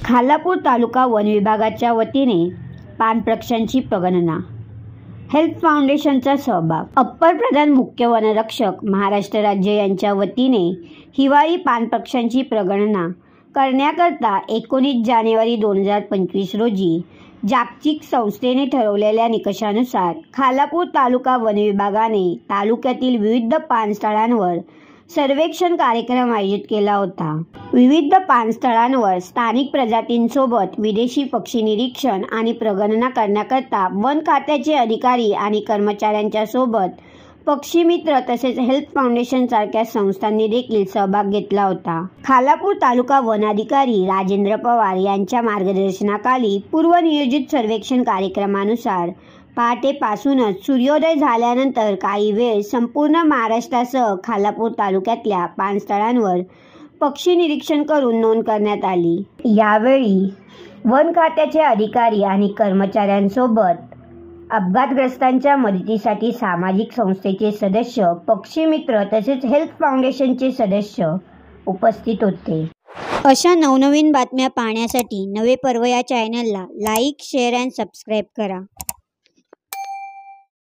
खालापूर तालुका one विभागाच्या वतीने पाणपक्ष्यांची प्रगणना, health फाउंडेशनचा सहभाग। अप्पर प्रधान मुख्य वनरक्षक महाराष्ट्र राज्य यांच्या वतीने हिवाळी पाणपक्ष्यांची प्रगणना करण्याकरता 19 जानेवारी 2025 रोजी जागतिक संस्थेने ठरवलेल्या निकषानुसार खालापूर तालुका वन विभागाने तालुक्यातील विविध पाणस्थळांवर सर्वेक्षण कार्यक्रम आयोजित केला होता। विविध पाणस्थळांवर स्थानिक प्रजातींसोबत विदेशी पक्षी निरीक्षण आणि प्रगणना करण्याकरता वन खात्याचे अधिकारी आणि कर्मचाऱ्यांच्या सोबत पक्षी मित्र तसेच हेल्थ फाउंडेशन सारख्या संस्थांनी देखील सहभाग घेतला होता। खालापूर तालुका वन अधिकारी राजेंद्र पवार यांच्या मार्गदर्शनाखाली पूर्वनियोजित सर्वेक्षण कार्यक्रमानुसार पहाटेपासूनच सूर्योदय झाल्यानंतर काही वेळ संपूर्ण महाराष्ट्रासह खालापूर तालुक्यातल्या पाणस्थळांवर पक्षी निरीक्षण करून नोंद करण्यात आली। यावेळी वन खात्याचे अधिकारी आणि कर्मचाऱ्यांसोबत अपघातग्रस्तांच्या मदतीसाठी सामाजिक संस्थेचे सदस्य, पक्षी मित्र तसेच हेल्थ फाउंडेशनचे सदस्य उपस्थित होते। अशा नवनवीन बातम्या पाहण्यासाठी नवे पर्व या चॅनलला लाईक, शेअर अँड सबस्क्राईब करा।